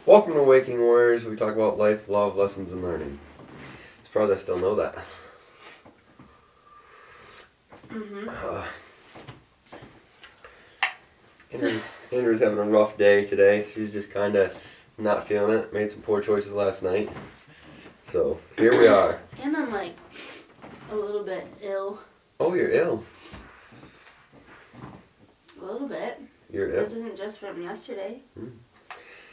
Welcome to Waking Warriors. We talk about life, love, lessons, and learning. Surprised I still know that. Andrew's having a rough day today. She's just kind of not feeling it. Made some poor choices last night. So, here we are. And I'm like a little bit ill. Oh, you're ill. A little bit. You're ill? This isn't just from yesterday.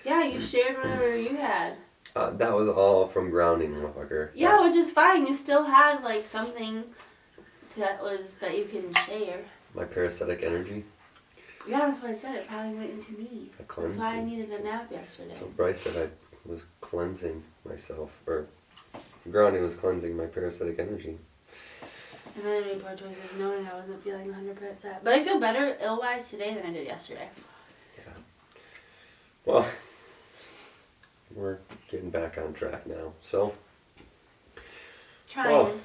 Yeah, you shared whatever you had. That was all from grounding, motherfucker. Yeah, which is fine. You still had like something that you can share. My parasitic energy. Yeah, that's what I said. It probably went into me. That's why I needed a nap yesterday. So Bryce said I was cleansing myself, or grounding was cleansing my parasitic energy. And then I made poor choices knowing I wasn't feeling 100%. But I feel better ill-wise today than I did yesterday. Yeah. Well, we're getting back on track now, so. Trying.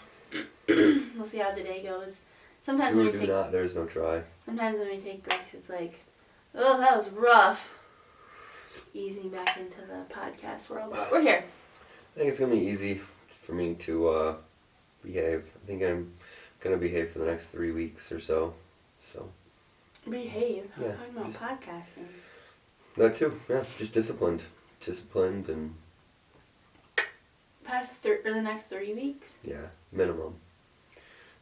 We'll see how today goes. Sometimes when we take there's no try. Sometimes when we take breaks, it's like, oh, that was rough. Easing back into the podcast world, but we're here. I think it's gonna be easy for me to behave. I think I'm gonna behave for the next 3 weeks or so. So. Behave. Yeah. I'm talking about podcasting. That too. Yeah. Just disciplined and. The next 3 weeks. Yeah, minimum.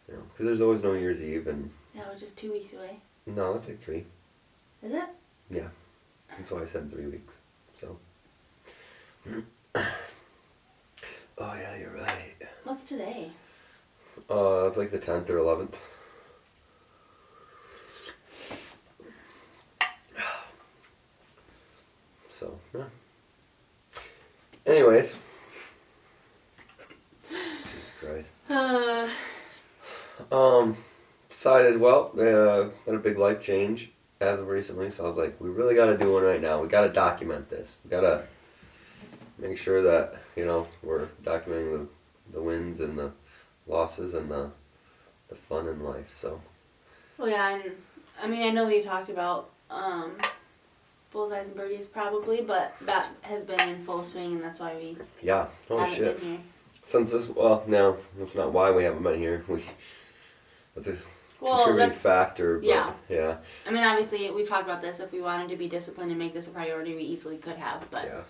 You know, because there's always no New Year's Eve and. Yeah, which is 2 weeks away. No, that's like 3. Is it? Yeah. That's why I said 3 weeks. So. Oh yeah, you're right. What's today? It's like the 10th or 11th. So, yeah. Anyways. Jesus Christ. Decided, had a big life change as of recently, so I was like, we really gotta do one right now. We gotta document this. We gotta make sure that, we're documenting the wins and the losses and the fun in life, so. Well, yeah, and I know we talked about Bullseyes and Birdies probably, but that has been in full swing, and that's why we haven't been here. Since this, no, that's not why we haven't been here. That's a contributing factor, but yeah. I mean, obviously, we've talked about this. If we wanted to be disciplined and make this a priority, we easily could have, but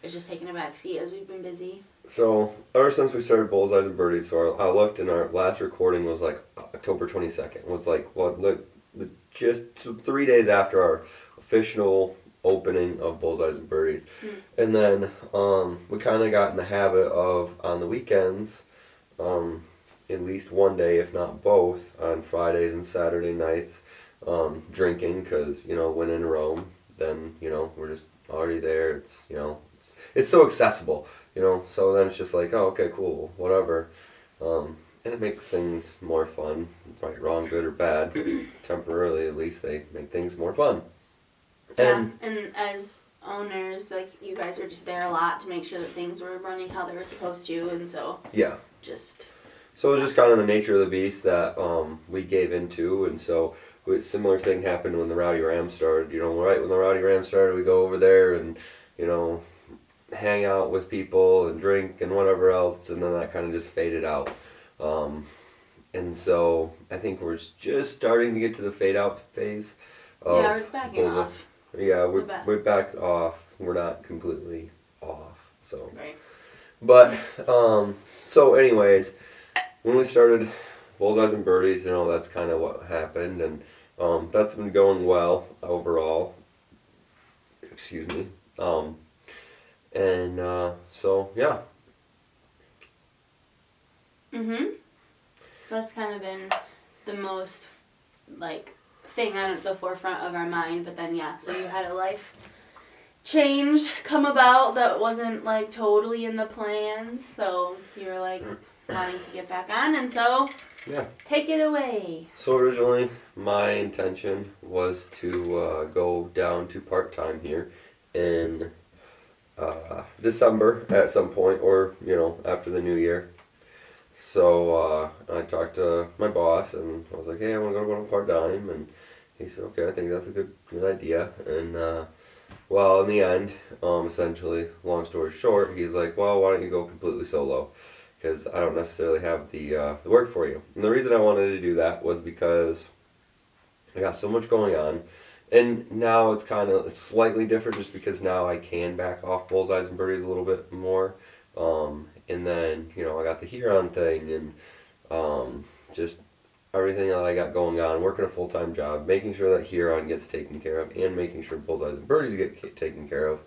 it's just taking a back seat as we've been busy. So, ever since we started Bullseyes and Birdies, so I looked, and our last recording was like October 22nd. It was like, just 3 days after our official opening of Bullseyes and Birdies. And then we kind of got in the habit of, on the weekends, at least one day, if not both, on Fridays and Saturday nights, drinking, because, when in Rome, then, we're just already there. It's, it's so accessible, so then it's just like, oh, okay, cool, whatever. And it makes things more fun, right, wrong, good, or bad. Temporarily, at least, they make things more fun. And as owners, like, you guys were just there a lot to make sure that things were running how they were supposed to, and so... Yeah. So it was just kind of the nature of the beast that we gave into, and so a similar thing happened when the Rowdy Rams started. Right when the Rowdy Rams started, we go over there and, hang out with people and drink and whatever else, and then that kind of just faded out. And so I think we're just starting to get to the fade out phase. We're backing off. Yeah, we're back off. We're not completely off. So. Right. But so anyways, when we started Bullseyes and Birdies, that's kind of what happened, and that's been going well overall. Excuse me. And so yeah. That's kind of been the most thing on the forefront of our mind, but then so you had a life change come about that wasn't totally in the plans, so you were wanting to get back on, and so take it away. So originally my intention was to go down to part-time here in December at some point, or after the new year. So I talked to my boss, and I was like, hey, I want to go to part-time, and he said, okay, I think that's a good idea. And Well, in the end, essentially, long story short, he's like, well, why don't you go completely solo? Because I don't necessarily have the work for you. And the reason I wanted to do that was because I got so much going on. And now it's slightly different just because now I can back off bullseyes and birdies a little bit more. And then, I got the Huron thing and just everything that I got going on, working a full time job, making sure that Huron gets taken care of, and making sure bullseyes and birdies get taken care of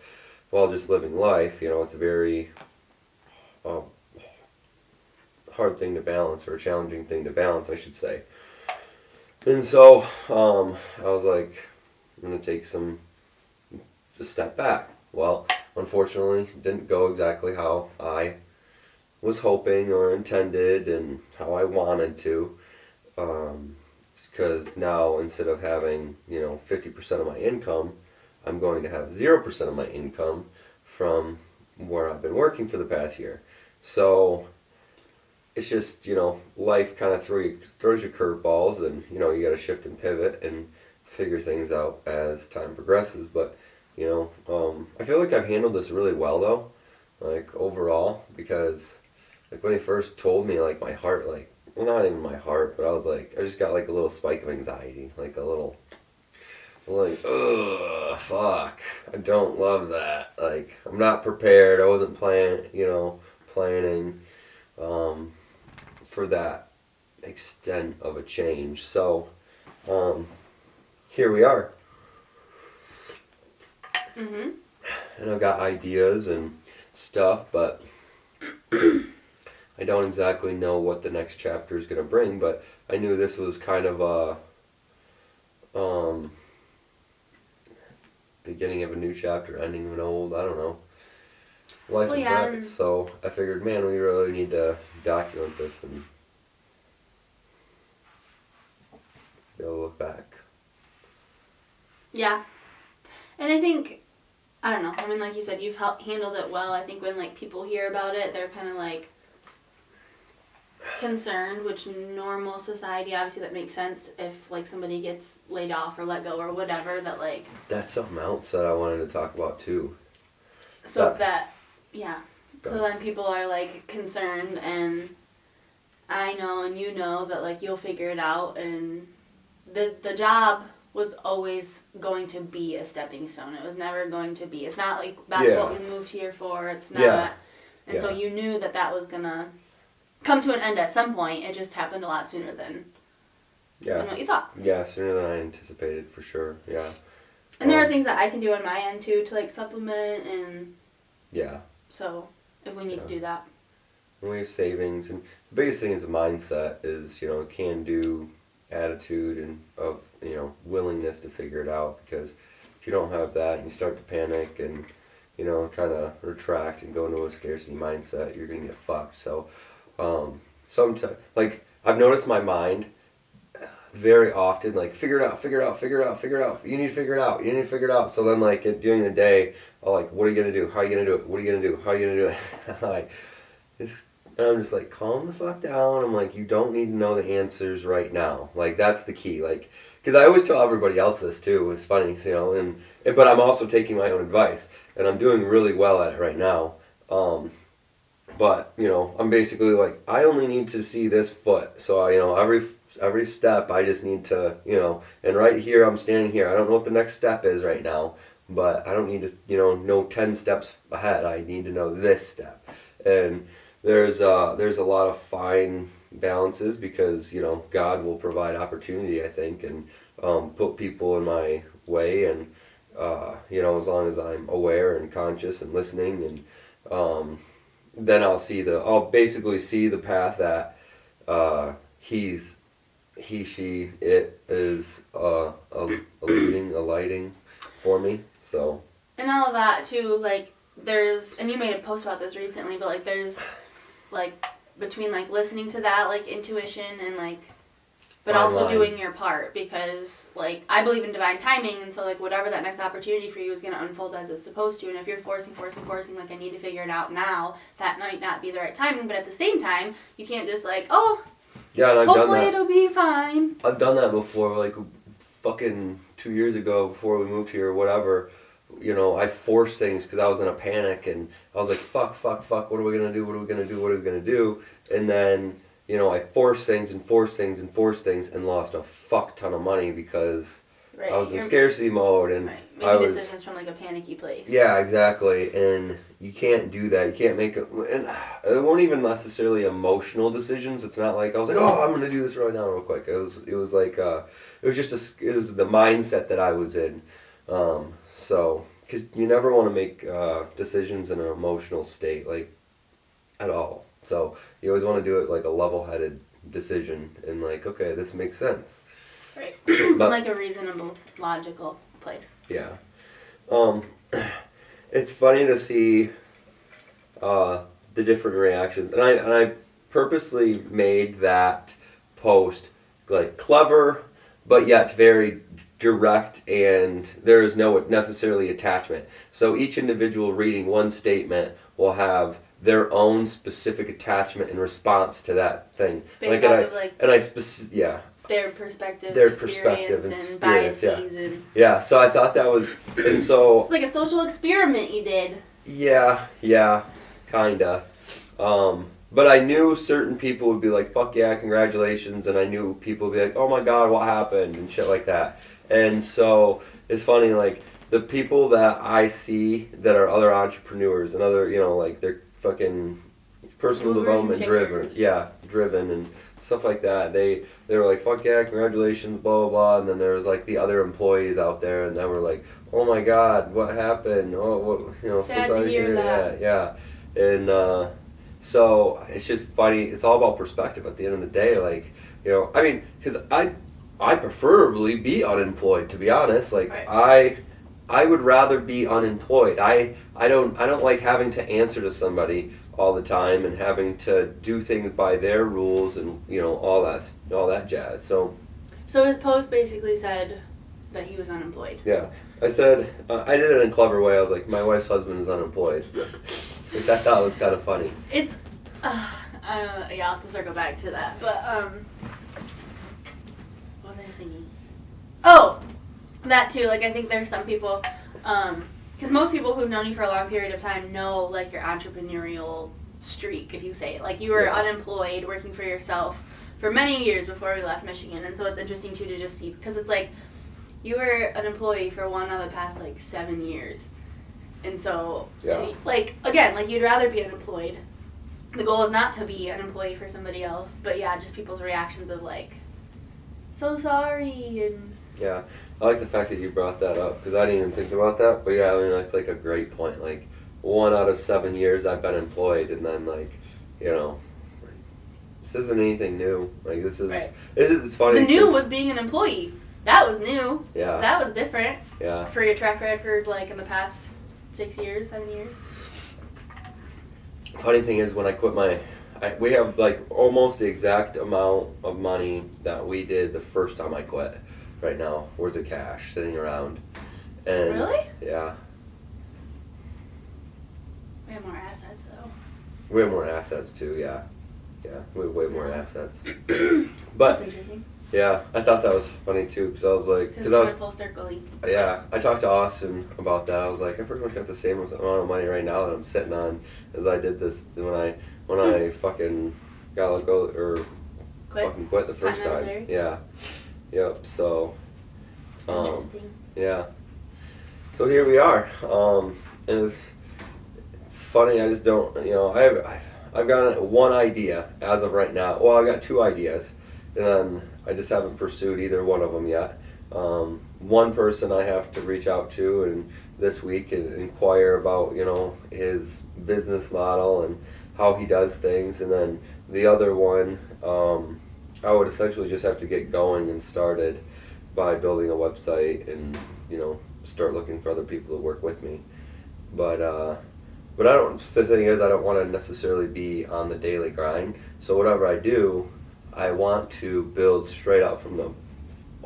while just living life. It's a very uh, hard thing to balance, or a challenging thing to balance, I should say. And so I was like, I'm going to take a step back. Well, unfortunately, it didn't go exactly how I was hoping or intended and how I wanted to. Because now instead of having 50% of my income, I'm going to have 0% of my income from where I've been working for the past year. So it's just life kind of throws you curveballs, and you got to shift and pivot and figure things out as time progresses. But I feel like I've handled this really well though, like overall, because like when he first told me, like my heart, like, well, not even my heart, but I just got like a little spike of anxiety, like a little, like, ugh, fuck, I don't love that. Like, I'm not prepared. I wasn't planning um, for that extent of a change. So, here we are. Mm-hmm. And I've got ideas and stuff, but I don't exactly know what the next chapter is going to bring. But I knew this was kind of a beginning of a new chapter, ending of an old, I don't know, life Well, of yeah, Brett. So I figured, man, we really need to document this and be able to look back. yeah. And I think, I don't know, I mean, like you said, you've handled it well. I think when, like, people hear about it, they're kind of, like, concerned, which normal society, obviously that makes sense if, like, somebody gets laid off or let go or whatever, that, like... That's something else that I wanted to talk about, too. So yeah. So then people are, like, concerned, and I know and you know that, like, you'll figure it out, and the job was always going to be a stepping stone. It was never going to be. It's not like that's what we moved here for. It's not. Yeah. And so you knew that was going to come to an end at some point. It just happened a lot sooner than what you thought. Yeah, sooner than I anticipated, for sure. Yeah. And there are things that I can do on my end, too, to, like, supplement, and... Yeah. So, if we need to do that. And we have savings, and the biggest thing is the mindset is, can-do attitude and of, willingness to figure it out, because if you don't have that and you start to panic and, kind of retract and go into a scarcity mindset, you're going to get fucked. So, sometimes, like, I've noticed my mind very often, like, figure it out, figure it out, figure it out, figure it out. You need to figure it out. You need to figure it out. So then, like, during the day, I'll, like, what are you going to do? How are you going to do it? What are you going to do? How are you going to do it? Like, this, and I'm just like, calm the fuck down. I'm like, you don't need to know the answers right now. Like, that's the key. Like, because I always tell everybody else this too. It's funny, but I'm also taking my own advice, and I'm doing really well at it right now. But I'm basically like, I only need to see this foot. So every step I just need to and right here I'm standing here. I don't know what the next step is right now, but I don't need to know 10 steps ahead. I need to know this step. And there's a lot of fine balances, because God will provide opportunity, I think, and put people in my way, and as long as I'm aware and conscious and listening, and then I'll basically see the path that it is alighting for me. So. And all of that too, like, and you made a post about this recently, but, like, there's, like, between, like, listening to that, like, intuition and, like, but fine also line. doing your part, because, like, I believe in divine timing, and so, like, whatever that next opportunity for you is going to unfold as it's supposed to, and if you're forcing, like, I need to figure it out now, that might not be the right timing, but at the same time, you can't just, like, oh, yeah, and I've hopefully done that. it'll be fine. I've done that before, like, fucking 2 years ago, before we moved here or whatever. I forced things because I was in a panic and I was like, fuck, fuck, fuck, what are we gonna do? What are we gonna do? What are we gonna do? And then, I forced things and forced things and forced things and lost a fuck ton of money because Right. I was in scarcity mode and right. I Making was. decisions from like a panicky place. Yeah, exactly. And you can't do that. You can't make it. And it weren't even necessarily emotional decisions. It's not like I was like, oh, I'm gonna do this right now, real quick. It was like it was just it was the mindset that I was in. So, because you never want to make decisions in an emotional state, like at all. So you always want to do it like a level-headed decision and like, okay, this makes sense. Right. But like a reasonable, logical place. yeah. Um, it's funny to see the different reactions, and I purposely made that post like clever, but yet very direct, and there is no necessarily attachment. So each individual reading one statement will have their own specific attachment in response to that thing. Based like, off of like yeah. Their perspective, Their experience, perspective and experience, biases, and Yeah, so I thought that was, and so it's like a social experiment you did. yeah, kinda. But I knew certain people would be like, "Fuck yeah, congratulations," and I knew people would be like, "Oh my god, what happened?" and shit like that. And so it's funny, like the people that I see that are other entrepreneurs and other, like they're fucking personal Movers development and driven, shakers. driven and stuff like that. They were like, "Fuck yeah, congratulations," blah blah blah. And then there was like the other employees out there, and they were like, "Oh my god, what happened? Oh, what so Sad to sorry to hear hear that." Yeah, and so it's just funny. It's all about perspective at the end of the day. Like, I mean, because I preferably be unemployed, to be honest. Like Right. I would rather be unemployed. I don't like having to answer to somebody all the time and having to do things by their rules and all that jazz. So So his post basically said that he was unemployed. yeah, I said I did it in a clever way. I was like, my wife's husband is unemployed, which I thought was kind of funny. It's yeah, I'll have to circle back to that. But what was I just thinking? Oh, that too. Like I think there's some people, because most people who've known you for a long period of time know like your entrepreneurial streak, if you say it. Like you were unemployed, working for yourself for many years before we left Michigan, and so it's interesting too to just see because it's like you were an employee for one of the past like 7 years, and so to, like again, like you'd rather be unemployed. The goal is not to be an employee for somebody else, but yeah, just people's reactions of like, so sorry and. Yeah, I like the fact that you brought that up because I didn't even think about that. But yeah, I mean that's like a great point. Like 1 out of 7 years I've been employed, and then like, this isn't anything new. Like this is Right. it's funny. The new was being an employee. That was new. Yeah. That was different. Yeah. For your track record, like in the past 6 years, 7 years. Funny thing is when I quit we have like almost the exact amount of money that we did the first time I quit. Right now, worth of cash sitting around, and Really? yeah, We have more assets though. we have more assets too. Yeah, we have way more assets. That's But interesting. yeah, I thought that was funny too because I was like, Because we're full circle. yeah, I talked to Austin about that. I was like, I pretty much got the same amount of money right now that I'm sitting on as I did this when I fucking got let go or fucking quit the first time. There. Yeah. Yep. So. Interesting. Yeah. So here we are. And it's funny. I just don't. I've got one idea as of right now. Well, I've got 2 ideas, and then I just haven't pursued either one of them yet. One person I have to reach out to and this week and inquire about his business model and how he does things, and then the other one I would essentially just have to get going and started by building a website and start looking for other people to work with me. But I don't. The thing is, I don't want to necessarily be on the daily grind. So whatever I do, I want to build straight out from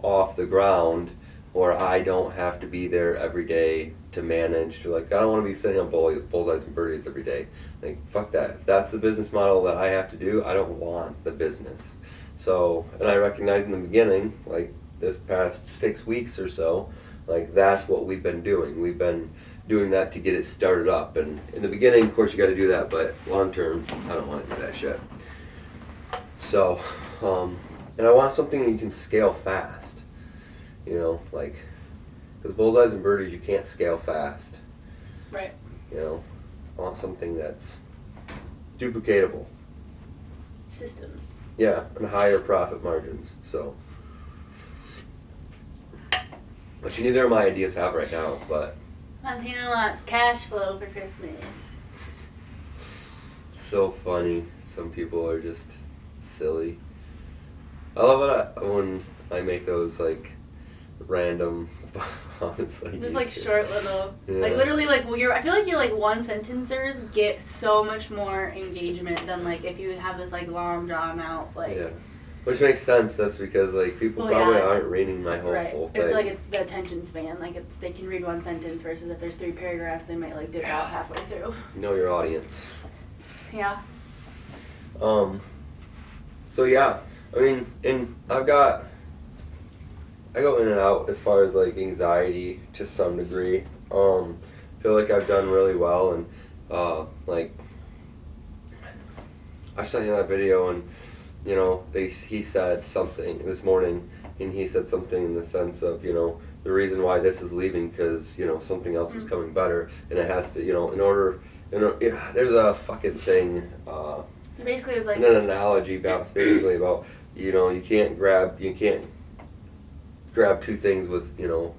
off the ground, where I don't have to be there every day to manage. To like, I don't want to be sitting on bullseyes and birdies every day. Like, fuck that. If that's the business model that I have to do, I don't want the business. So, and I recognize in the beginning, like this past 6 weeks or so, Like, that's what we've been doing. We've been doing that to get it started up. And in the beginning, of course, you got to do that, but long term, I don't want to do that shit. So, and I want something that you can scale fast. You know, like, because bullseyes and birdies, you can't scale fast. Right. You know, I want something that's duplicatable. Systems. Yeah, and higher profit margins. So, which neither of my ideas have right now, but Montana wants cash flow for Christmas. it's so funny. Some people are just silly. I love it when I make those like random honestly. Just like short little, Yeah. like literally like I feel like your like one sentencers get so much more engagement than like if you have this like long drawn out like. Yeah. Which makes sense. That's because like people Well, yeah, probably it's- aren't reading my whole Right. full thing. It's like it's the attention span. Like they can read one sentence versus if there's 3 paragraphs, they might like dip out halfway through. Know your audience. Yeah. So yeah, I mean, and I go in and out as far as like anxiety to some degree. Feel like I've done really well, and like I sent you that video, and you know he said something this morning, and he said something in the sense of, you know, the reason why this is leaving because, you know, something else is coming better, and it has to, you know, in order, you know, there's a fucking thing. Basically, it was like. An analogy about basically about, you know, you can't grab 2 things with, you know,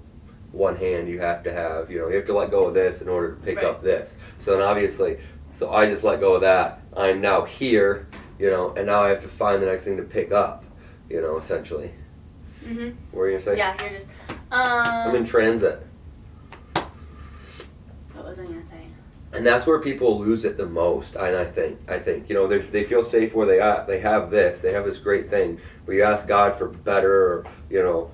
one hand. You have to have, you know, you have to let go of this in order to pick Right. up this. So then obviously, so I just let go of that. I'm now here, you know, and now I have to find the next thing to pick up, you know, essentially. Mhm. What were you gonna say? Yeah, you're just. I'm in transit. What was I gonna say? And that's where people lose it the most. And I think, you know, they feel safe where they are. They have this great thing. Where you ask God for better, or, you know,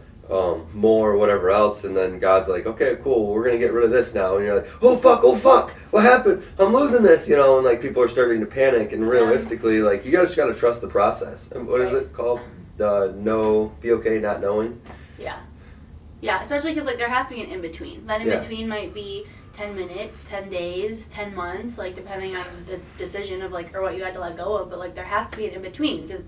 more, or whatever else, and then God's like, okay, cool, we're gonna get rid of this now, and you're like, oh fuck, what happened? I'm losing this, you know, and like people are starting to panic. And realistically, like, you just gotta trust the process. And what is it called? Be okay not knowing. Yeah. Yeah, especially because like there has to be an in between. That in Yeah. between might be 10 minutes, 10 days, 10 months, like depending on the decision of like, or what you had to let go of, but like there has to be an in between because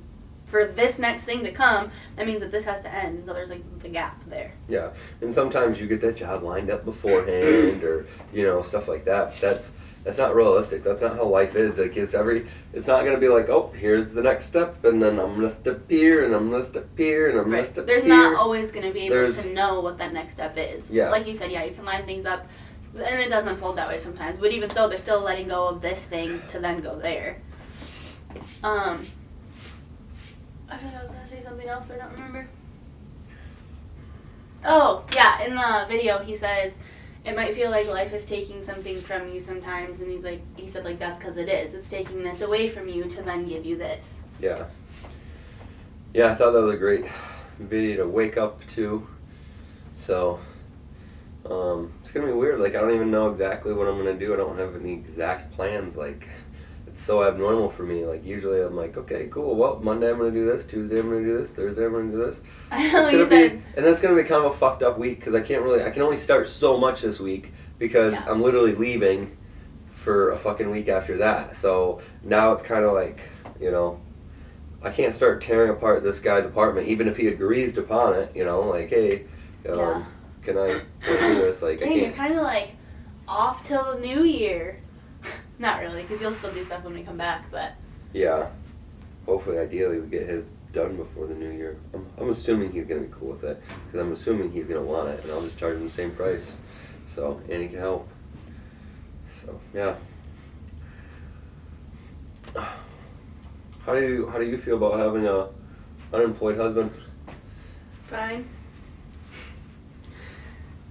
for this next thing to come, that means that this has to end. So there's like the gap there. Yeah, and sometimes you get that job lined up beforehand, or, you know, stuff like that. That's not realistic. That's not how life is. Like, it's not gonna be like, oh, here's the next step, and then I'm gonna step here, and I'm gonna step here, and I'm gonna step There's here. not always going to be able There's- to know what that next step is. Yeah. Like you said, yeah, you can line things up, and it doesn't unfold that way sometimes. But even so, they're still letting go of this thing to then go there. I think I was going to say something else, but I don't remember. Oh, yeah, in the video he says, it might feel like life is taking something from you sometimes, and he said like that's because it is. It's taking this away from you to then give you this. Yeah. Yeah, I thought that was a great video to wake up to. So, it's gonna be weird. Like, I don't even know exactly what I'm gonna do. I don't have any exact plans. Like, it's so abnormal for me. Like, usually I'm like, okay, cool. Well, Monday I'm gonna do this. Tuesday I'm gonna do this. Thursday I'm gonna do this. I know It's you gonna said. be, and that's gonna be kind of a fucked up week because I can only start so much this week because Yeah. I'm literally leaving for a fucking week after that. So now it's kind of like, you know, I can't start tearing apart this guy's apartment even if he agrees upon it. You know, like, hey, Yeah. can I do this? Like, I Dang, you're can't. kind of like off till the new year. Not really, because you'll still do stuff when we come back, but Yeah. Hopefully, ideally, we get his done before the new year. I'm assuming he's gonna be cool with it because I'm assuming he's gonna want it, and I'll just charge him the same price. So, and he can help. So, yeah. How do you feel about having a unemployed husband? fine.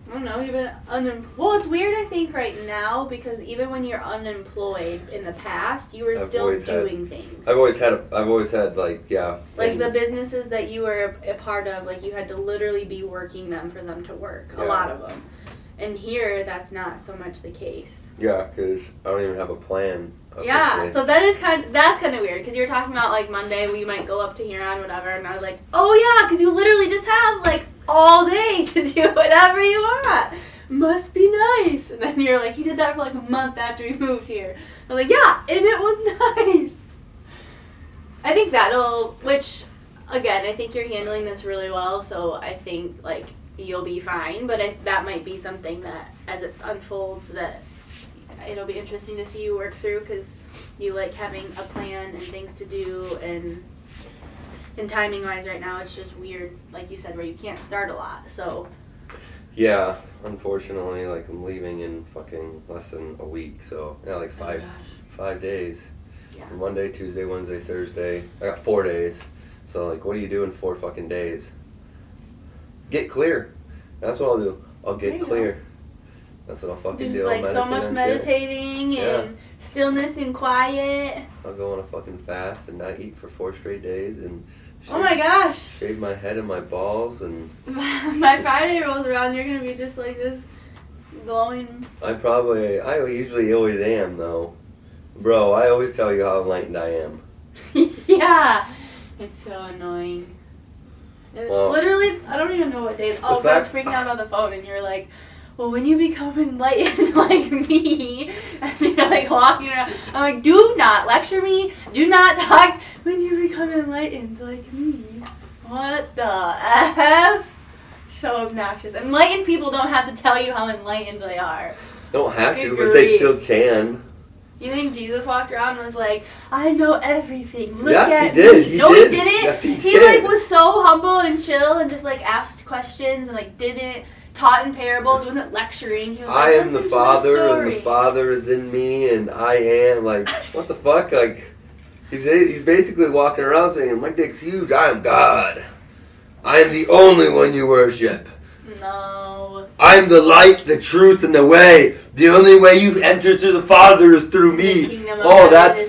I don't know, you've been well, it's weird, I think, right now, because even when you're unemployed in the past, you were I've still always had- doing things. I've always had like, yeah. Like the things. businesses that you were a part of, like you had to literally be working them for them to work. Yeah. A lot of them. And here, that's not so much the case. Yeah, because I don't even have a plan. Yeah, officially. so that's kind of weird, because you're talking about like Monday we might go up to Huron, whatever, and I was like, oh yeah, because you literally just have like all day to do whatever you want. Must be nice. And then you're like, he did that for like a month after he moved here. I'm like, yeah, and it was nice. I think which, again, I think you're handling this really well, so I think, like, you'll be fine, but that might be something that, as it unfolds, that it'll be interesting to see you work through, because you like having a plan and things to do, and timing-wise right now, it's just weird, like you said, where you can't start a lot, so. Yeah, unfortunately, like, I'm leaving in fucking less than a week, so, yeah, like 5 days. Yeah. Monday, Tuesday, Wednesday, Thursday. I got 4 days. So, like, what do you do in 4 fucking days? Get clear. That's what I'll do. I'll get clear. That's what I'll fucking do. Like, so much meditating and stillness and quiet. I'll go on a fucking fast and not eat for 4 straight days and oh my gosh. Shave my head and my balls and my Friday rolls around, you're gonna be just like this glowing. I usually always am though. Bro, I always tell you how enlightened I am. Yeah. It's so annoying. Well, literally, I don't even know what day. I was freaking out on the phone, and you're like, well, when you become enlightened like me, and you're like walking around, I'm like, do not lecture me, do not talk when you become enlightened like me. What the F? So obnoxious. Enlightened people don't have to tell you how enlightened they are. They don't have to, but they still can. You think Jesus walked around and was like, I know everything. Look yes, at he did. me. He no, did. he didn't. Yes, he He did. like was so humble and chill and just like asked questions and like didn't taught in parables. He wasn't lecturing. He was like, I am the listen to Father, story. and the Father is in me, and I am like, what the fuck? Like, he's basically walking around saying, my dick's huge. I am God. I am the only one you worship. No. I'm the light, the truth, and the way. The only way you enter through the Father is through me. Oh, that's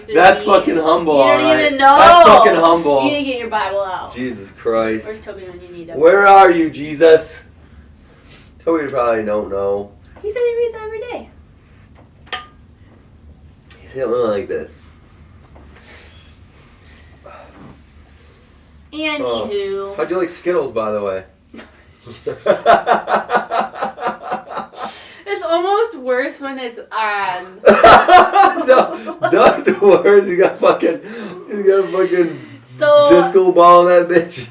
fucking humble. You don't even know. That's fucking humble. You need to get your Bible out. Jesus Christ. Where's Toby when you need him? Where are you, Jesus? Toby probably don't know. He said he reads every day. He's feeling like this. Anywho. How'd you like Skittles, by the way? It's almost worse when it's on. No, that's worse. You got a fucking disco ball in that bitch.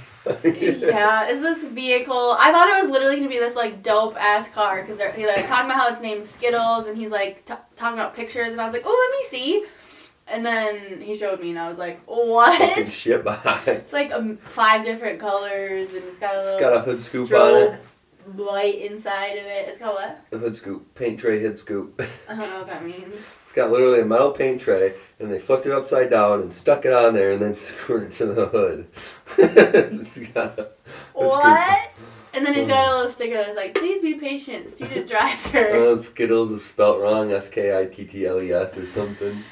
Yeah, is this vehicle? I thought it was literally going to be this like dope ass car because he's like talking about how it's named Skittles and he's like talking about pictures and I was like, oh, let me see. And then he showed me and I was like, what? Fucking shit behind. It's like 5 different colors and it's got a little. It's got a hood scoop on it. Light inside of it. It's got what? A hood scoop, paint tray hood scoop. I don't know what that means. It's got literally a metal paint tray, and they flipped it upside down and stuck it on there, and then screwed it to the hood. It's got a what? And then he's got a little sticker that's like, please be patient, student driver. Skittles is spelt wrong, Skittles or something.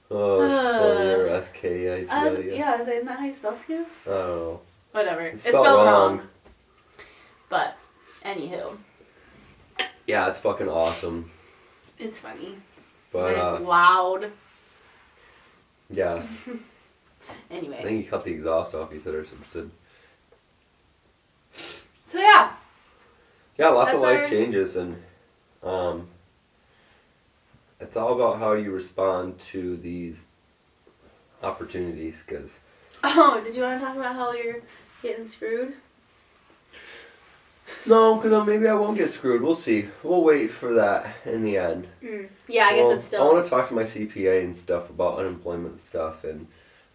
Oh, it's funny, or Skittles. Yeah, isn't that how you spell Skittles? I don't know. Whatever. It's spelled wrong. But, anywho. Yeah, it's fucking awesome. It's funny. But it's loud. Yeah. Anyway. I think he cut the exhaust off, he said, or something. So, yeah. Yeah, lots of life changes, and it's all about how you respond to these opportunities, because... Oh, did you want to talk about how you're getting screwed? No, because maybe I won't get screwed. We'll see. We'll wait for that in the end. Yeah, I guess it's still... I want to talk to my CPA and stuff about unemployment stuff and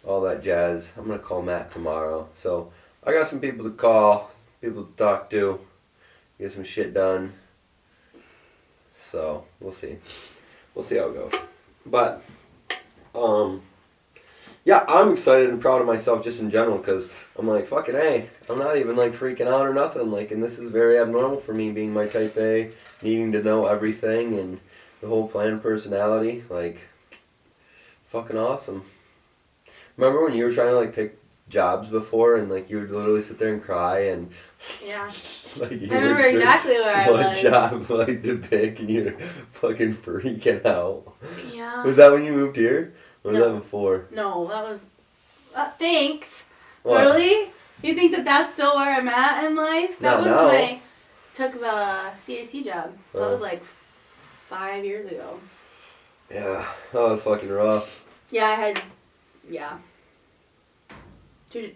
all that jazz. I'm going to call Matt tomorrow. So, I got some people to call, people to talk to, get some shit done. So, we'll see. We'll see how it goes. But, yeah, I'm excited and proud of myself just in general because I'm like, fucking A, I'm not even like freaking out or nothing. Like, and this is very abnormal for me being my type A, needing to know everything and the whole plan personality. Like, fucking awesome. Remember when you were trying to like pick jobs before and like you would literally sit there and cry and yeah. like you I remember exactly where I was. What job like to pick and you're fucking freaking out. Yeah. Was that when you moved here? Or was that before? No, that was... thanks. What? Really? You think that that's still where I'm at in life? That was now. when I took the CAC job. So that was like 5 years ago. Yeah, that was fucking rough. Yeah, I had,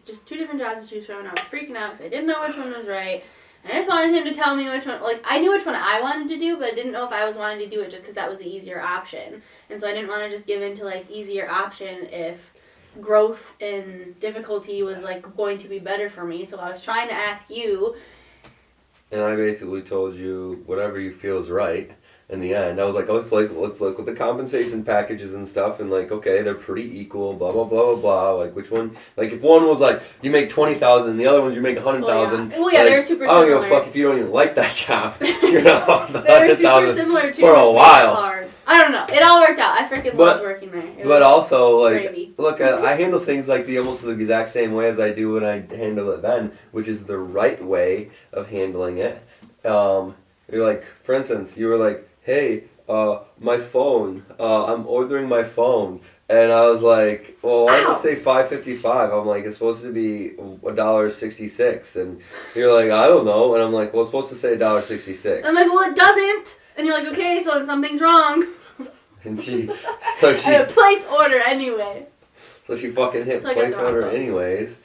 just two different jobs to choose from, and I was freaking out because I didn't know which one was right. And I just wanted him to tell me which one, like, I knew which one I wanted to do, but I didn't know if I was wanting to do it just because that was the easier option. And so I didn't want to just give in to, like, easier option if growth and difficulty was, like, going to be better for me. So I was trying to ask you. And I basically told you whatever you feel is right. In the end, I was like, oh, let's look with the compensation packages and stuff, and like, okay, they're pretty equal, blah blah blah blah blah. Like, which one? Like, if one was like you make 20,000, and the other one's you make 100,000. Well, yeah, like, they're super I don't similar. give a fuck if you don't even like that job. You know, the They're super 100,000 similar too. for a while. Hard. I don't know. It all worked out. I freaking loved working there. But also, like, gravy. look, I handle things like almost the exact same way as I do when I handle it then, which is the right way of handling it. You're like, for instance, you were like, hey. My phone. I'm ordering my phone, and I was like, "Well, why does it say $5.55?" I'm like, "It's supposed to be $1.66," and you're like, "I don't know," and I'm like, "Well, it's supposed to say $1.66." I'm like, "Well, it doesn't," and you're like, "Okay, so then something's wrong." And she I place order anyway. So she fucking hit So place order anyways,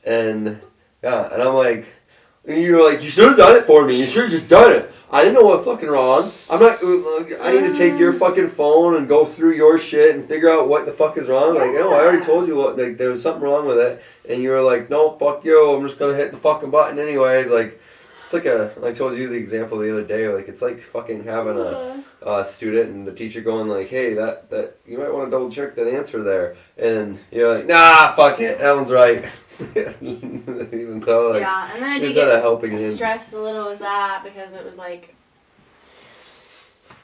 and yeah, and I'm like. And you're like, you should have done it for me. You should have just done it. I didn't know what fucking wrong. I'm not. I need to take your fucking phone and go through your shit and figure out what the fuck is wrong. Like, no, I already told you what. Like, there was something wrong with it, and you were like, no, fuck you. I'm just gonna hit the fucking button anyways. Like, it's like I told you the example the other day. Like, it's like fucking having a student and the teacher going like, hey, that you might want to double check that answer there, and you're like, nah, fuck it, that one's right. Even though, like, and then I did get stressed a little with that because it was like,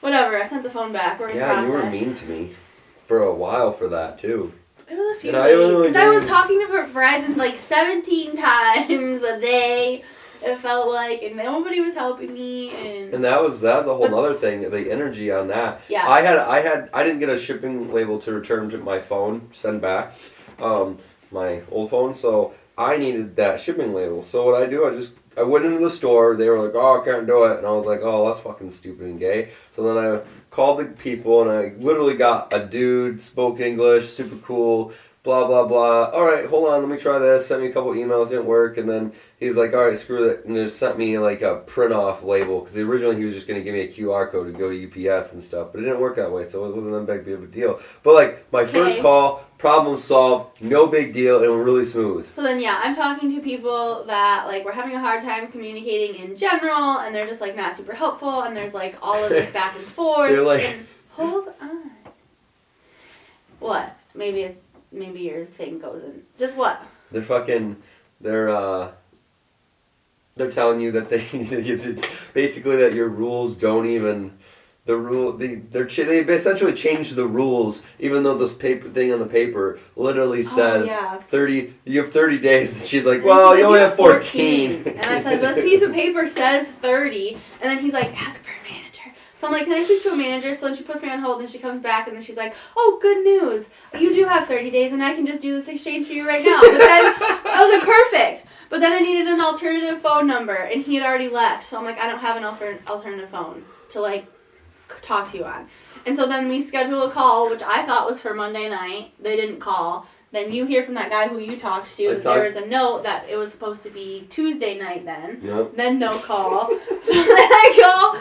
whatever. I sent the phone back. We're in process. You were mean to me for a while for that too. It was a few days because I was talking to Verizon like 17 times a day. It felt like, and nobody was helping me, and that was a whole other thing. The energy on that. Yeah. I didn't get a shipping label to return to my phone, send back. My old phone, so I needed that shipping label. So what I do, I went into the store. They were like, "Oh, I can't do it," and I was like, "Oh, that's fucking stupid and gay." So then I called the people, and I literally got a dude, spoke English, super cool, blah blah blah. All right, hold on, let me try this. Sent me a couple emails, didn't work, and then he's like, "All right, screw it," and just sent me like a print off label because originally he was just gonna give me a QR code to go to UPS and stuff, but it didn't work that way, so it wasn't that big of a deal. But like my first call. Problem solved, no big deal, and really smooth. So then, I'm talking to people that, like, we're having a hard time communicating in general, and they're just, like, not super helpful, and there's, like, all of this back and forth. They're like... Hold on. What? Maybe your thing goes in. Just what? They're telling you that basically that your rules don't even... They essentially changed the rules, even though this paper thing on the paper literally says 30. You have 30 days. And she's like, well, you only have 14. And I said, this piece of paper says 30. And then he's like, ask for a manager. So I'm like, can I speak to a manager? So then she puts me on hold, and she comes back, and then she's like, oh, good news. You do have 30 days, and I can just do this exchange for you right now. But then I was like, perfect. But then I needed an alternative phone number, and he had already left. So I'm like, I don't have an alternative phone to, like, talk to you on. And so then we schedule a call, which I thought was for Monday night. They didn't call. Then you hear from that guy who you talked to that there was a note that it was supposed to be Tuesday night then. Yep. Then no call. So then I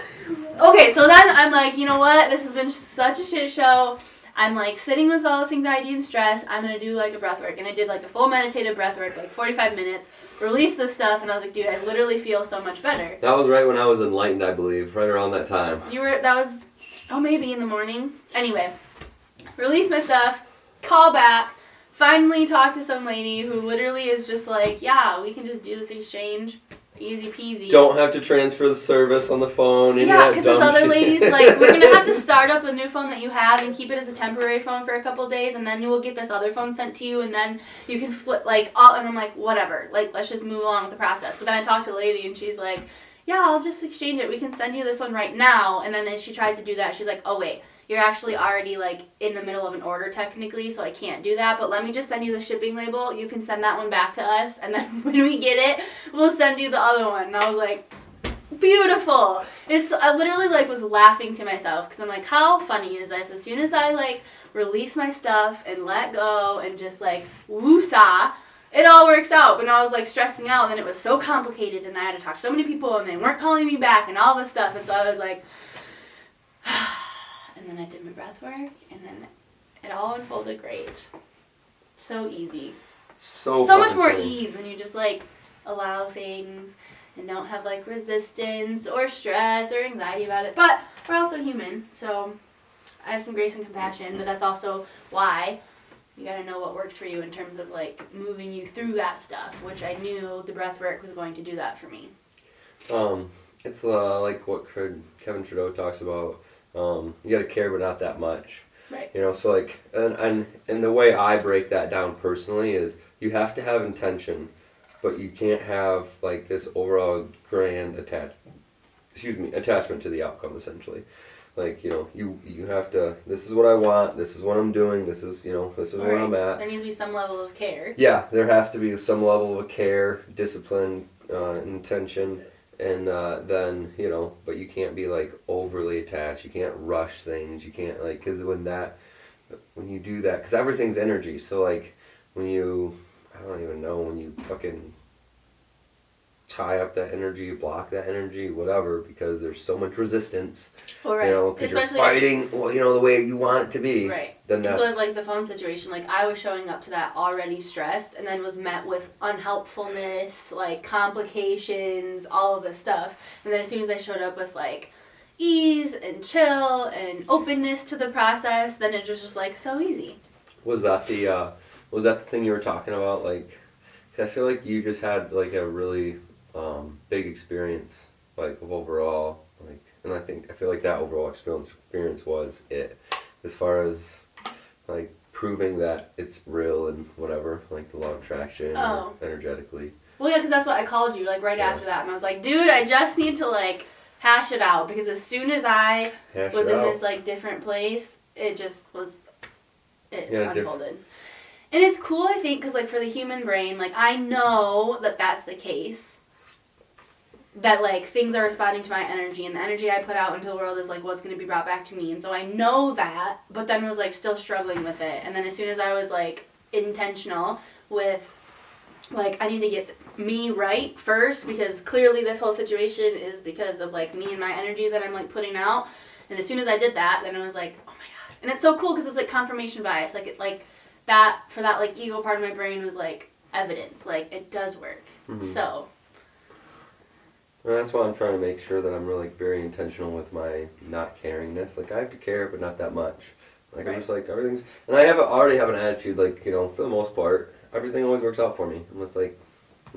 go, okay, so then I'm like, you know what? This has been such a shit show. I'm like sitting with all this anxiety and stress. I'm going to do like a breath work. And I did like a full meditative breath work, like 45 minutes, release this stuff. And I was like, dude, I literally feel so much better. That was right when I was enlightened, I believe, right around that time. Maybe in the morning. Anyway, release my stuff, call back, finally talk to some lady who literally is just like, yeah, we can just do this exchange. Easy peasy. Don't have to transfer the service on the phone. Yeah, because this other lady's like, we're going to have to start up the new phone that you have and keep it as a temporary phone for a couple of days, and then you will get this other phone sent to you, and then you can flip, like, all, and I'm like, whatever. Like, let's just move along with the process. But then I talked to a lady, and she's like, yeah, I'll just exchange it. We can send you this one right now. And then she tries to do that. She's like, oh, wait. you're actually already like in the middle of an order technically, so I can't do that. But let me just send you the shipping label. You can send that one back to us, and then when we get it, we'll send you the other one. And I was like, beautiful. I literally like was laughing to myself because I'm like, how funny is this? As soon as I like release my stuff and let go and just like woosah, it all works out. But I was like stressing out, and then it was so complicated, and I had to talk to so many people, and they weren't calling me back, and all this stuff, and so I was like, and then I did my breath work, and then it all unfolded great. So easy. So much more funny. ease when you just like allow things and don't have like resistance or stress or anxiety about it. But we're also human, so I have some grace and compassion, but that's also why you gotta know what works for you in terms of like moving you through that stuff, which I knew the breath work was going to do that for me. It's like what Kevin Trudeau talks about. You gotta care, but not that much. Right. You know, so like, and the way I break that down personally is you have to have intention, but you can't have like this overall grand attachment to the outcome essentially. Like, you know, you have to, this is what I want, this is what I'm doing, this is where I'm at. There needs to be some level of care. Yeah, there has to be some level of care, discipline, intention, and then, you know, but you can't be like overly attached, you can't rush things, you can't like, because when you do that, because everything's energy, so like when you, I don't even know, when you fucking tie up that energy, block that energy, whatever, because there's so much resistance. Well, right. You know, because you're fighting, well, you know, the way you want it to be. Right. Then that's... So it's like the phone situation. Like I was showing up to that already stressed, and then was met with unhelpfulness, like complications, all of this stuff. And then as soon as I showed up with like ease and chill and openness to the process, then it was just like so easy. Was that the thing you were talking about? Like, 'cause I feel like you just had like a really big experience, like of overall, like, and I feel like that overall experience was it, as far as like proving that it's real and whatever, like the law of attraction, or energetically. Well, yeah, because that's what I called you like right after that, and I was like, dude, I just need to like hash it out, because as soon as I was in this like different place, it just was, it unfolded. And it's cool, I think, because like for the human brain, like I know that that's the case. That like things are responding to my energy, and the energy I put out into the world is like what's going to be brought back to me, and so I know that, but then was like still struggling with it. And then as soon as I was like intentional with like I need to get me right first, because clearly this whole situation is because of like me and my energy that I'm like putting out, and as soon as I did that, then I was like, oh my god. And it's so cool because it's like confirmation bias, like it like that for that like ego part of my brain was like evidence, like it does work. So and that's why I'm trying to make sure that I'm really very intentional with my not caringness. Like I have to care, but not that much. Like I'm just like everything's, and I already have an attitude like, you know, for the most part, everything always works out for me. I'm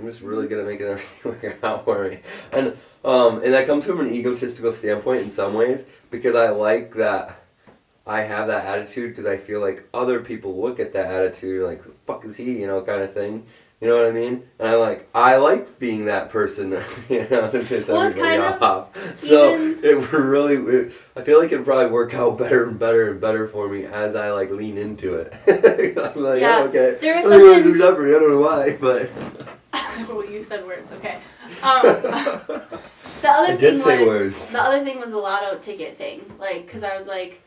just really good at making everything work out for me, and that comes from an egotistical standpoint in some ways, because I like that I have that attitude, because I feel like other people look at that attitude like, who the fuck is he, you know, kind of thing. You know what I mean? And I like being that person, you know, to piss everybody off. So I feel like it'd probably work out better and better and better for me as I like lean into it. I'm like, yeah, oh, okay. There was something. I don't know why, but. Well, you said words, okay. The other thing was the lotto ticket thing, like, because I was like.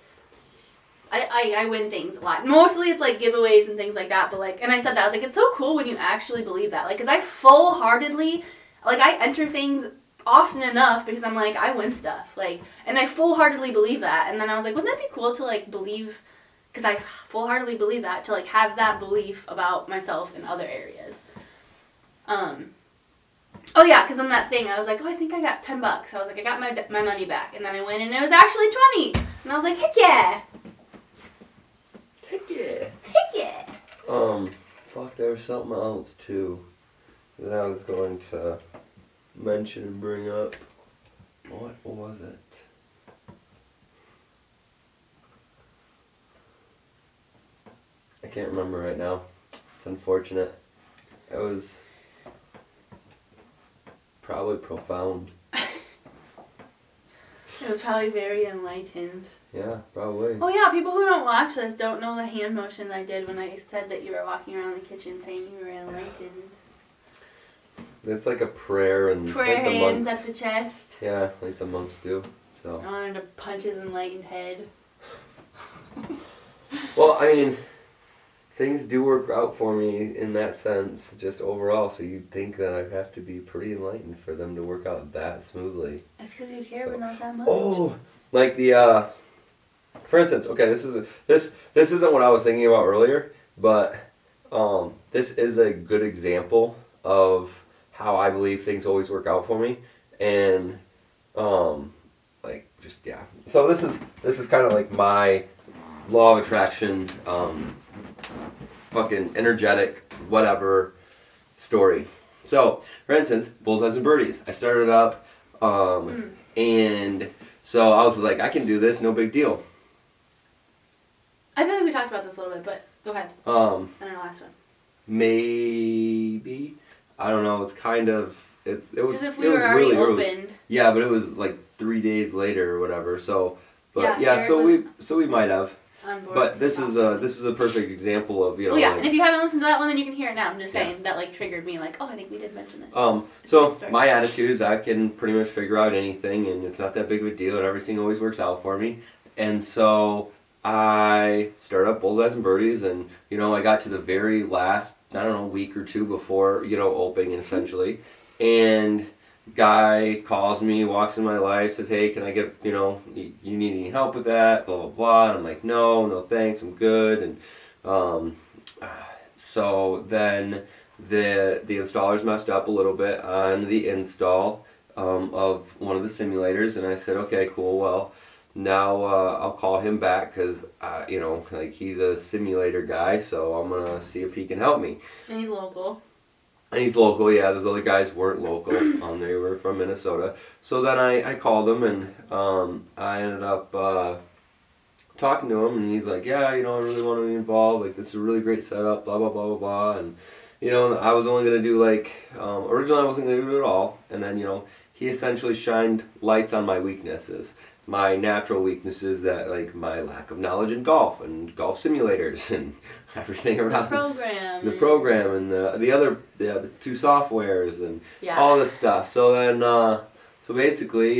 I win things a lot. Mostly it's like giveaways and things like that, but like, and I said that, I was like, it's so cool when you actually believe that. Like, because I full-heartedly, like, I enter things often enough because I'm like, I win stuff. Like, and I full-heartedly believe that. And then I was like, wouldn't that be cool to like believe, because I full-heartedly believe that, to like have that belief about myself in other areas. Oh yeah, because on that thing, I was like, oh, I think I got $10. I was like, I got my money back. And then I went and it was actually 20. And I was like, heck yeah. Heck yeah. Heck yeah. Fuck, there was something else too that I was going to mention and bring up. What was it? I can't remember right now. It's unfortunate. It was probably profound. It was probably very enlightened. Yeah, probably. Oh yeah, people who don't watch this don't know the hand motion I did when I said that you were walking around the kitchen saying you were enlightened. It's like a prayer and Prayer like the hands monks. at the chest. Yeah, like the monks do. So. I wanted to punch his enlightened head. Well, I mean, things do work out for me in that sense, just overall. So you'd think that I'd have to be pretty enlightened for them to work out that smoothly. It's because you care, but not that much. Oh, like the for instance, okay, this isn't what I was thinking about earlier, but this is a good example of how I believe things always work out for me, and like just yeah. So this is kind of like my law of attraction, fucking energetic whatever story. So for instance, Bullseyes and Birdies. I started up, and so I was like, I can do this, no big deal. I feel like we talked about this a little bit, but go ahead. And our last one. Maybe I don't know. It's kind of it was. Because if we it were was already really opened. yeah, but it was like 3 days later or whatever. So, but Yeah, yeah, Eric so we might have. On board. But this is a perfect example of Well, yeah, like, and if you haven't listened to that one, then you can hear it now. I'm just saying Yeah. that like triggered me. Like, oh, I think we did mention this. So Good story. my attitude is I can pretty much figure out anything, and it's not that big of a deal, and everything always works out for me. And so I started up Bullseyes and Birdies, and I got to the very last, I don't know, week or two before opening essentially, and guy calls me, walks in my life, says, hey, can I get, you need any help with that, blah blah blah, and I'm like, no thanks, I'm good. And so then the installers messed up a little bit on the install of one of the simulators, and I said, okay, cool, well, now I'll call him back because like he's a simulator guy, so I'm gonna see if he can help me. And he's local. And he's local, yeah. Those other guys weren't local. They were from Minnesota. So then I called him, and I ended up talking to him, and he's like, yeah, I really want to be involved. Like, this is a really great setup, blah, blah, blah, blah, blah. And, I was only going to do, like, originally I wasn't going to do it at all. And then, he essentially shined lights on my weaknesses. My natural weaknesses that, like, my lack of knowledge in golf and golf simulators and everything around the program and the other the two softwares and all this stuff. So then so basically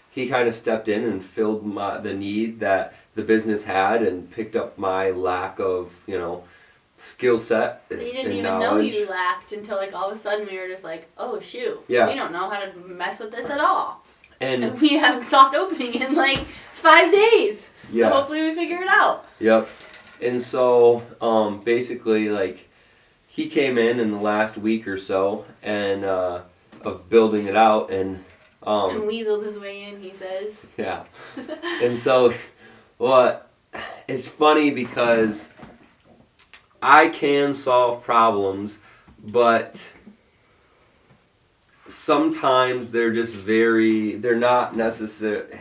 he kind of stepped in and filled the need that the business had and picked up my lack of skill set So you didn't and even knowledge. know you lacked until like all of a sudden we were just like, oh shoot, Yeah. we don't know how to mess with this at all. And And we have a soft opening in like 5 days. yeah. So hopefully we figure it out. Yep. And so, basically, like, he came in the last week or so, and of building it out, and And weaseled his way in, he says. yeah. And so, it's funny because I can solve problems, but sometimes they're not necessary.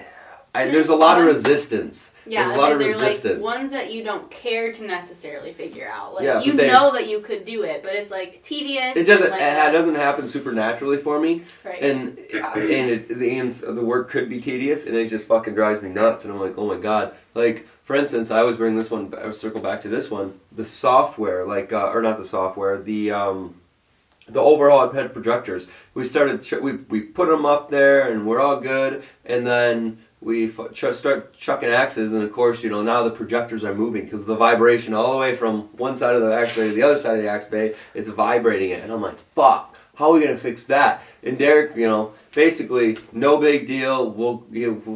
There's a lot of resistance. Yeah, There's a lot of they're resistance. like ones that you don't care to necessarily figure out. Like Yeah, you but know that you could do it, but it's like tedious. It doesn't. Like, It doesn't happen supernaturally for me, right. and the work could be tedious, and it just fucking drives me nuts. And I'm like, oh my god. Like, for instance, I always bring this one. I circle back to this one. The software, like, or not the software. The overall head projectors. We started. We put them up there, and we're all good, and then we start chucking axes, and of course, now the projectors are moving because the vibration all the way from one side of the axe bay to the other side of the axe bay is vibrating it. And I'm like, fuck, how are we going to fix that? And Derek, basically, no big deal, we'll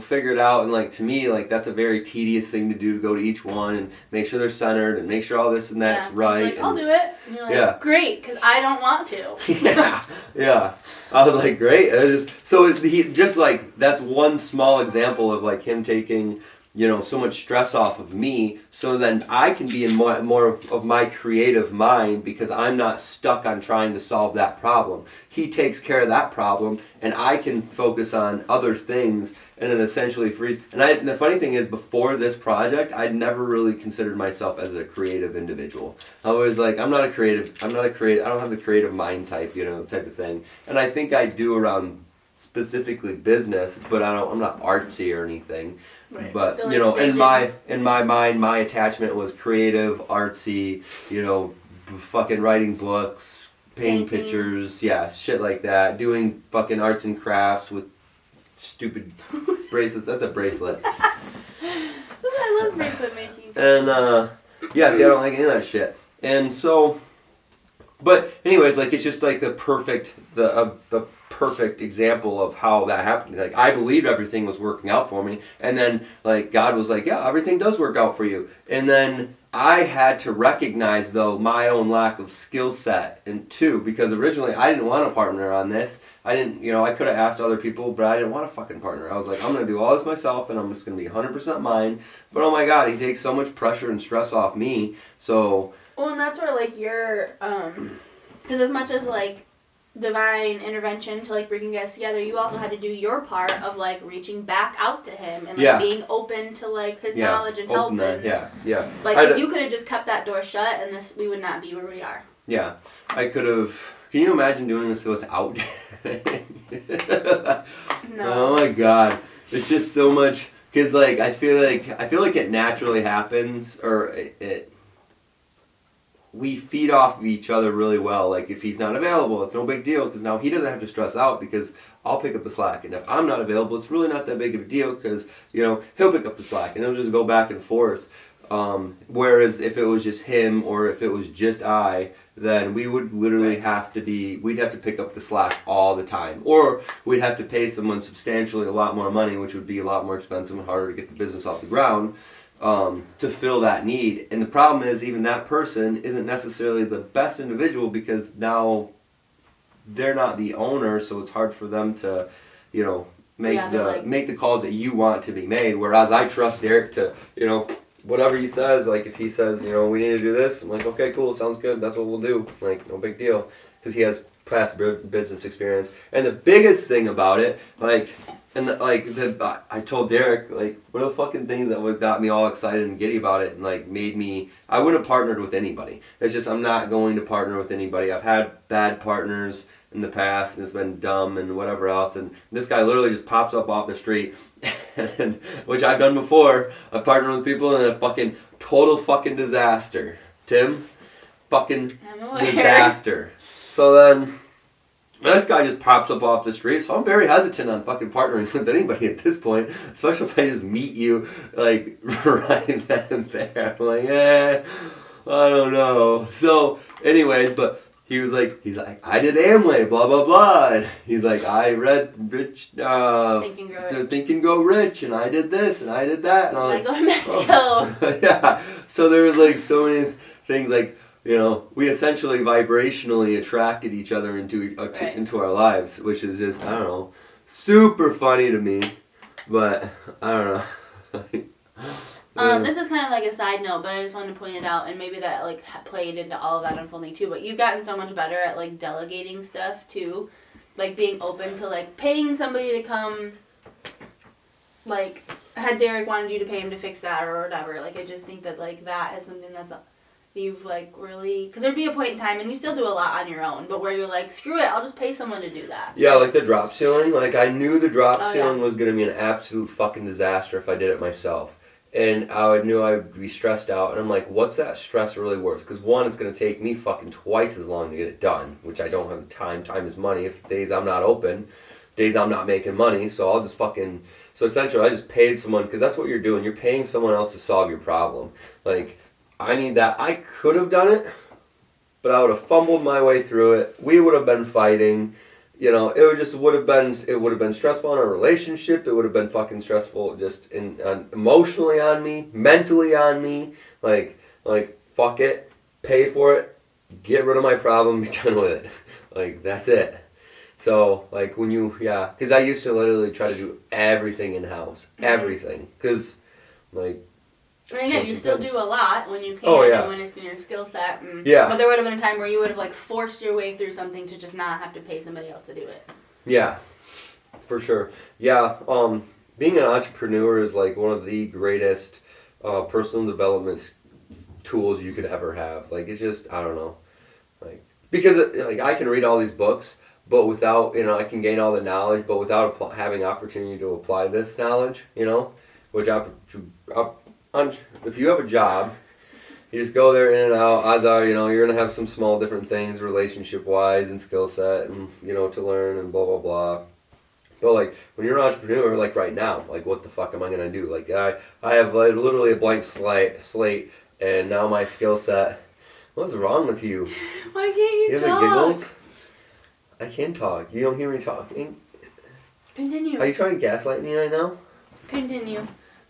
figure it out. And like, to me, like, that's a very tedious thing to do, to go to each one and make sure they're centered and make sure all this and that's right. He's like, I'll do it. And you're like, Yeah. great, because I don't want to. yeah. I was like, great. That's one small example of like him taking, so much stress off of me, so then I can be in more of my creative mind because I'm not stuck on trying to solve that problem. He takes care of that problem, and I can focus on other things, and then essentially freeze. And the funny thing is, before this project, I'd never really considered myself as a creative individual. I was like, I'm not a creative, I don't have the creative mind type, type of thing. And I think I do around specifically business, but I'm not artsy or anything. Right. But The, like, you know, vision. in my mind, my attachment was creative, artsy. You know, fucking writing books, painting Painting. pictures, yeah, shit like that. Doing fucking arts and crafts with stupid bracelets. That's a bracelet. I love bracelet making. And yeah, see, I don't like any of that shit. And so, but anyways, like it's just like the perfect example of how that happened. Like I believed everything was working out for me, and then like God was like, yeah, everything does work out for you. And then I had to recognize though my own lack of skill set, and too, because originally I didn't want a partner on this. I didn't, you know, I could have asked other people, but I didn't want a fucking partner. I was like, I'm gonna do all this myself, and I'm just gonna be 100% mine. But oh my God, he takes so much pressure and stress off me. So. Well, and that's where like your because as much as like divine intervention to like bring you guys together, you also had to do your part of like reaching back out to him and like being open to like his knowledge and help. And, yeah. Like, because you could have just kept that door shut, and we would not be where we are. Yeah, I could have. Can you imagine doing this without? No. Oh my God, it's just so much. Cause like I feel like it naturally happens, or we feed off of each other really well. Like if he's not available, it's no big deal because now he doesn't have to stress out because I'll pick up the slack. And if I'm not available, it's really not that big of a deal because, you know, he'll pick up the slack and it'll just go back and forth. Whereas if it was just him or if it was just I, then we would literally we'd have to pick up the slack all the time. Or we'd have to pay someone substantially a lot more money, which would be a lot more expensive and harder to get the business off the ground. To fill that need. And the problem is even that person isn't necessarily the best individual because now they're not the owner, so it's hard for them to, you know, make the calls that you want to be made. Whereas I trust Derek to, you know, whatever he says, like if he says, you know, we need to do this, I'm like, okay, cool, sounds good, that's what we'll do. Like, no big deal. Because he has past business experience. And the biggest thing about it, like, I told Derek, like, one of the fucking things that got me all excited and giddy about it and, like, made me, I wouldn't have partnered with anybody. It's just, I'm not going to partner with anybody. I've had bad partners in the past and it's been dumb and whatever else. And this guy literally just pops up off the street, and, which I've done before. I've partnered with people and a fucking total fucking disaster. Tim? Fucking disaster. So then, this guy just pops up off the street, so I'm very hesitant on fucking partnering with anybody at this point, especially if I just meet you, like, right then and there. I'm like, I don't know. So, anyways, but he's like, I did Amway, blah, blah, blah. And he's like, I read Think and Grow Rich, and I did this, and I did that. And I was like, go to Mexico. Oh. Yeah, so there was, like, so many things, like, you know, we essentially vibrationally attracted each other into our lives, which is just, I don't know, super funny to me, but I don't know. This is kind of like a side note, but I just wanted to point it out, and maybe that like played into all of that unfolding too. But you've gotten so much better at like delegating stuff too, like being open to like paying somebody to come. Like, had Derek wanted you to pay him to fix that or whatever, like I just think that like that is something that's you've like really, because there'd be a point in time, and you still do a lot on your own, but where you're like, screw it, I'll just pay someone to do that. Yeah, like the drop ceiling. Like I knew the drop ceiling was going to be an absolute fucking disaster if I did it myself. And I knew I would be stressed out, and I'm like, what's that stress really worth? Because one, it's going to take me fucking twice as long to get it done, which I don't have the time. Time is money. If days I'm not open, days I'm not making money, so I'll just fucking... So essentially, I just paid someone, because that's what you're doing. You're paying someone else to solve your problem. Like, I need that. I could have done it, but I would have fumbled my way through it. We would have been fighting. You know, it would have been stressful in our relationship. It would have been fucking stressful just emotionally on me, mentally on me. Like fuck it, pay for it, get rid of my problem, be done with it. Like that's it. So like when because I used to literally try to do everything in house, everything, because like. And again, you still do a lot when you can and when it's in your skill set. But there would have been a time where you would have like forced your way through something to just not have to pay somebody else to do it. Yeah, for sure. Yeah, being an entrepreneur is like one of the greatest personal development tools you could ever have. Like it's just, I don't know. Like because like I can read all these books, but without, I can gain all the knowledge, but without having opportunity to apply this knowledge, which if you have a job, you just go there in and out. Odds are, you're gonna have some small different things, relationship wise and skill set, and to learn and blah blah blah. But like when you're an entrepreneur, like right now, like what the fuck am I gonna do? Like I have like literally a blank slate, and now my skill set. What's wrong with you? Why can't you have talk? The giggles? I can talk. You don't hear me talking. Continue. Are you trying to gaslight me right now? Continue.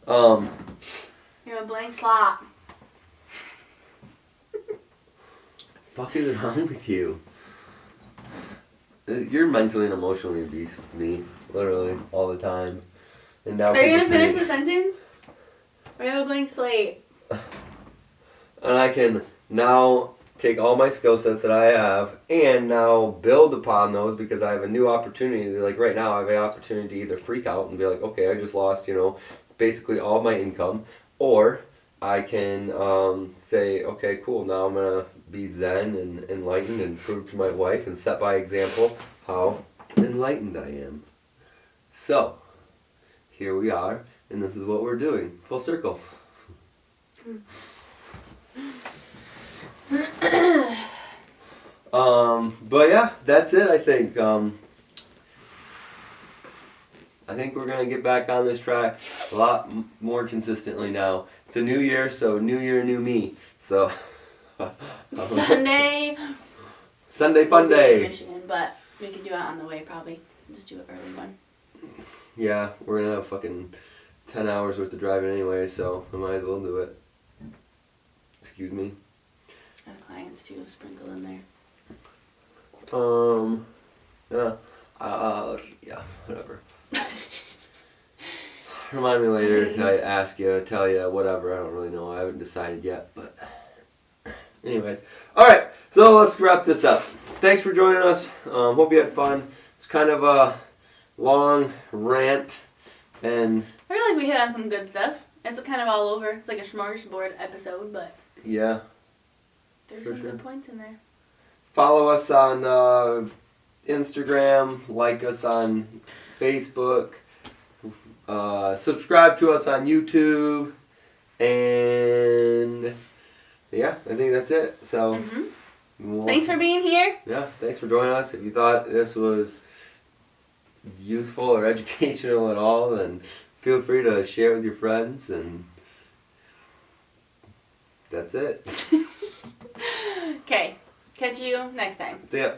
You're a blank slot. Fuck is wrong with you? You're mentally and emotionally abuse with me, literally all the time. And now are you gonna finish the sentence? Or you have a blank slate? And I can now take all my skill sets that I have and now build upon those because I have a new opportunity. Like right now, I have an opportunity to either freak out and be like, okay, I just lost, basically all my income, or I can say, okay, cool, now I'm going to be zen and enlightened and prove to my wife and set by example how enlightened I am. So, here we are, and this is what we're doing. Full circle. But yeah, that's it, I think. I think we're going to get back on this track a lot more consistently now. It's a new year, so new year, new me. So Sunday fun day. In Michigan, but we could do it on the way probably. Just do an early one. Yeah, we're going to have fucking 10 hours worth of driving anyway, so I might as well do it. Excuse me. I have clients too, sprinkle in there. Yeah, whatever. Remind me later to ask you, tell you, whatever. I don't really know. I haven't decided yet, but anyways. Alright, so let's wrap this up. Thanks for joining us. Hope you had fun. It's kind of a long rant, and I feel like we hit on some good stuff. It's kind of all over. It's like a smorgasbord episode, but yeah, there's some good points in there. Follow us on Instagram, like us on Facebook, subscribe to us on YouTube, and yeah, I think that's it. So, thanks for being here. Yeah, thanks for joining us. If you thought this was useful or educational at all, then feel free to share it with your friends, and that's it. Okay, catch you next time. See ya.